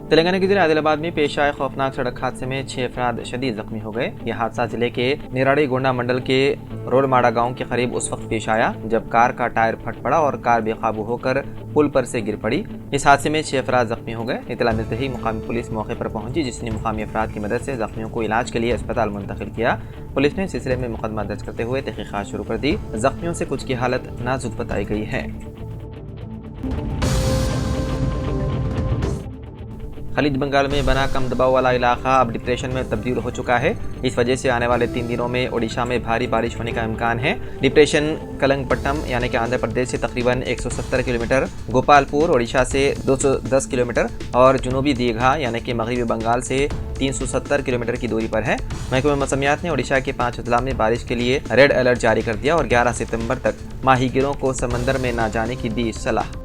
तेलंगाना के जिले आदिलाबाद में पेश आए खौफनाक सड़क हादसे में 6 अफराद शदीद जख्मी हो गए। यह हादसा जिले के निराड़ी गोंडा मंडल के रोलमाड़ा गांव के करीब उस वक्त पेश आया जब कार का टायर फट पड़ा और कार बेकाबू होकर पुल पर से गिर पड़ी। इस हादसे में 6 अफराद जख्मी हो गए। इतला मिलते ही मुकामी पुलिस मौके पर पहुंची, जिसने मुकामी अफराद की मदद से जख्मियों को इलाज के लिए अस्पताल मुंतकिल किया। पुलिस ने सिलसिले में मुकदमा दर्ज करते हुए तहकीकात शुरू कर दी। जख्मियों से कुछ की हालत नाजुक बताई गई है। खलीज बंगाल में बना कम दबाव वाला इलाका अब डिप्रेशन में तब्दील हो चुका है। इस वजह से आने वाले 3 दिनों में ओडिशा में भारी बारिश होने का इम्कान है। डिप्रेशन कलंगपट्टम यानी कि आंध्र प्रदेश से तकरीबन 170 किलोमीटर, गोपालपुर ओडिशा से 210 किलोमीटर और जुनूबी दीघा यानी कि मगरबी बंगाल से 370 किलोमीटर की दूरी पर है। महकमा मौसमियात ने ओडिशा के 5 अजला में बारिश के लिए रेड अलर्ट जारी कर दिया और 11 सितंबर तक माहीगीरों को समंदर में न जाने की दी सलाह।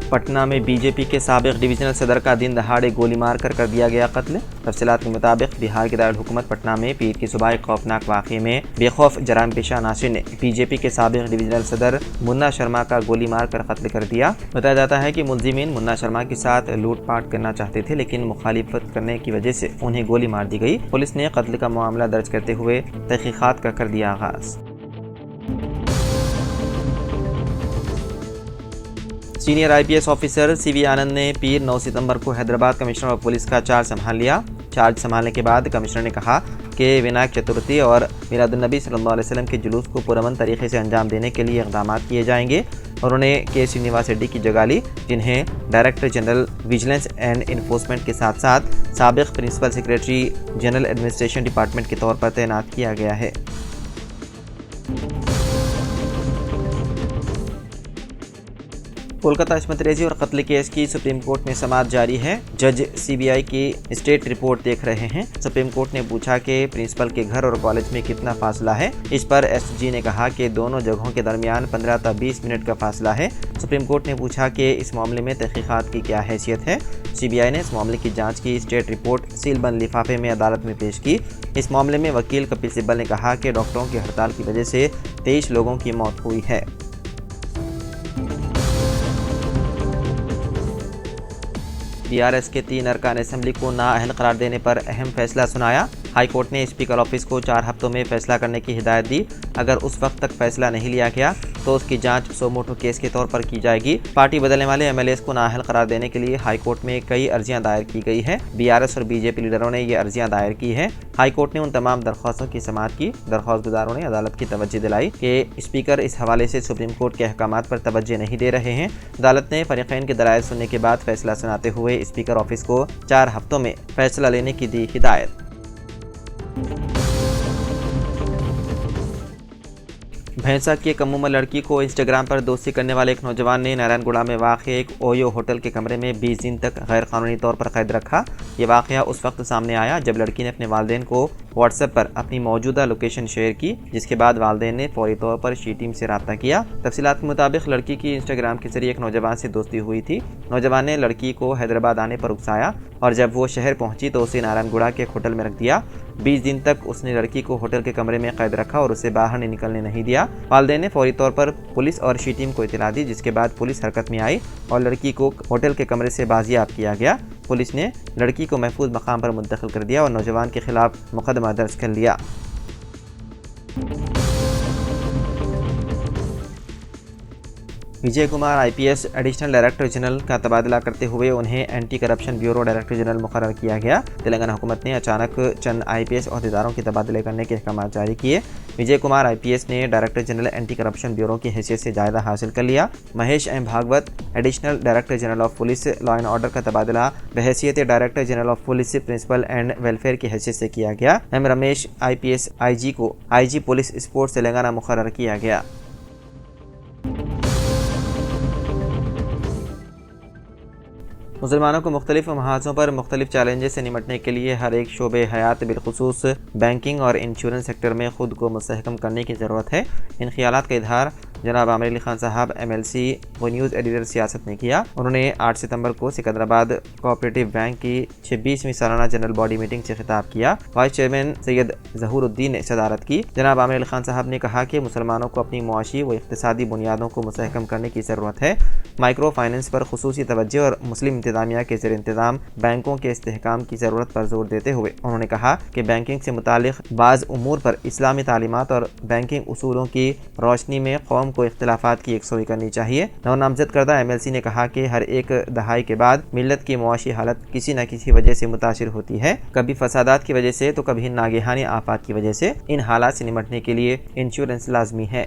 पटना में बीजेपी के साबिक डिवीजनल सदर का दिन दहाड़े गोली मारकर कर दिया गया कत्ल। तफसीलात के मुताबिक बिहार के दारुल हुकूमत पटना में पीर की सुबह एक खौफनाक वाक़े में बेखौफ जराम पेशा नासिर ने बीजेपी के साबिक डिवीजनल सदर मुन्ना शर्मा का गोली मारकर कत्ल कर दिया। बताया जाता है कि मुलजिमीन मुन्ना शर्मा के साथ लूटपाट करना चाहते थे, लेकिन मुखालिफत करने की वजह से उन्हें गोली मार दी गई। पुलिस ने कत्ल का मामला दर्ज करते हुए तहकीकात का कर दिया आगाज। सीनियर आईपीएस ऑफिसर सीवी आनंद ने पीर 9 सितंबर को हैदराबाद कमिश्नर ऑफ पुलिस का चार्ज संभाल लिया। चार्ज संभालने के बाद कमिश्नर ने कहा कि विनायक चतुर्थी और मिलादुन्नबी सल्लल्लाहु अलैहि वसल्लम के जुलूस को पुरअमन तरीके से अंजाम देने के लिए इक़दाम किए जाएंगे। उन्होंने के श्रीनिवास रेड्डी की जगह ली, जिन्हें director general vigilance and enforcement के साथ साथ साबिक principal secretary general administration department के तौर पर तैनात किया गया है। कोलकाता इस्मत रेजी और कत्ल केस की सुप्रीम कोर्ट में समाअत जारी है। जज सीबीआई की स्टेट रिपोर्ट देख रहे हैं। सुप्रीम कोर्ट ने पूछा कि प्रिंसिपल के घर और कॉलेज में कितना फासला है। इस पर एसजी ने कहा कि दोनों जगहों के दरमियान 15 से 20 मिनट का फासला है। सुप्रीम कोर्ट ने पूछा कि इस मामले में तहकीकात की क्या हैसियत है। सीबीआई ने इस मामले की जाँच की स्टेट रिपोर्ट सीलबंद लिफाफे में अदालत में पेश की। इस मामले में वकील कपिल सिब्बल ने कहा कि डॉक्टरों की हड़ताल की वजह से 23 लोगों की मौत हुई है। टीआरएस के 3 अरकान असेंबली को नाअहल करार देने पर अहम फैसला सुनाया। हाई कोर्ट ने स्पीकर ऑफिस को 4 हफ्तों में फैसला करने की हिदायत दी। अगर उस वक्त तक फैसला नहीं लिया गया तो उसकी जांच सोमोटो केस के तौर पर की जाएगी। पार्टी बदलने वाले एमएलएस को नाअहल करार देने के लिए हाई कोर्ट में कई अर्जियां दायर की गई है। बीआरएस और बीजेपी लीडरों ने ये अर्जियां दायर की है। हाई कोर्ट ने उन तमाम दरख्वास्तों की समाअत की। दरख्वास्त गुजारों ने अदालत की तवज्जो दिलाई कि स्पीकर इस हवाले से सुप्रीम कोर्ट के अहकामात पर तवज्जो नहीं दे रहे हैं। अदालत ने फरीक़ैन के दलाइल सुनने के बाद फैसला सुनाते हुए स्पीकर ऑफिस को 4 हफ्तों में फैसला लेने की दी हिदायत। भैंसा की एक अमूमा लड़की को इंस्टाग्राम पर दोस्ती करने वाले एक नौजवान ने नारायणगुड़ा में वाक़े एक ओयो होटल के कमरे में 20 दिन तक गैर कानूनी तौर पर कैद रखा। ये वाक़या उस वक्त सामने आया जब लड़की ने अपने वालिदैन को व्हाट्सएप पर अपनी मौजूदा लोकेशन शेयर की, जिसके बाद वालिदैन ने फौरी तौर पर शी टीम से रब्ता किया। तफसीलात के मुताबिक लड़की की इंस्टाग्राम के जरिए एक नौजवान से दोस्ती हुई थी। नौजवान ने लड़की को हैदराबाद आने पर उकसाया और जब वो शहर पहुंची तो उसे नारायणगुड़ा के होटल में रख दिया। 20 दिन तक उसने लड़की को होटल के कमरे में कैद रखा और उसे बाहर नहीं निकलने नहीं दिया। वालिदैन ने फौरी तौर पर पुलिस और शी टीम को इत्तला दी, जिसके बाद पुलिस हरकत में आई और लड़की को होटल के कमरे से बाजियाब किया गया। पुलिस ने लड़की को महफूज मकाम पर मुंतकिल कर दिया और नौजवान के खिलाफ मुकदमा दर्ज कर लिया। Vijay Kumar IPS additional director general का तबादला करते हुए उन्हें anti corruption bureau director general मुकर्रर किया गया। तेलंगाना हुकूमत ने अचानक चंद आईपीएस अहदेदारों के तबादले करने के अहकाम जारी किए। विजय कुमार आईपीएस ने director general anti corruption bureau की हैसियत से जायदा हासिल कर लिया। Mahesh M Bhagwat additional director general of police law and order का तबादला बहैसियत director general of police principal and welfare की हैसियत से किया गया। एम रमेश आईपीएस आईजी को आईजी पुलिस स्पोर्ट्स तेलंगाना मुकर्रर किया गया। मुसलमानों को मुख्तलिफ महाजों पर मुख्तलिफ चैलेंजेस से निमटने के लिए हर एक शोबे हयात बिलखुसूस बैंकिंग और इंश्योरेंस सेक्टर में खुद को मुस्तहकम करने की ज़रूरत है। इन ख्यालात का इजहार जनाब आमिर अली खान साहब MLC वो न्यूज़ एडिटर सियासत ने किया। उन्होंने 8 सितंबर को सिकंदराबाद कोऑपरेटिव बैंक की 26वीं सालाना जनरल बॉडी मीटिंग से खिताब किया। वाइस चेयरमैन सैयद ज़हूरुद्दीन ने सदारत की। जनाब आमिर अली खान साहब ने कहा कि मुसलमानों को अपनी मुआशी व इक़्तिसादी बुनियादों को मुस्तहकम करने की ज़रूरत है। माइक्रो फाइनेंस पर खुसूसी तवज्जो और मुस्लिम इंतज़ामिया के ज़ेर इंतज़ाम बैंकों के इस्तेहकाम की ज़रूरत पर जोर देते हुए उन्होंने कहा कि बैंकिंग से मुतालिक बाज़ उमूर पर इस्लामी तालीमात और बैंकिंग उसूलों की रोशनी में कौम को इख्तिलाफात की यकसोई करनी चाहिए। नौ नामजद करदा MLC ने कहा कि हर एक दहाई के बाद मिल्लत की मुआशी हालत किसी न किसी वजह से मुतासिर होती है, कभी फसादात की वजह से तो कभी नागहानी आफात की वजह से। इन हालात से निमटने के लिए इंश्योरेंस लाजमी है।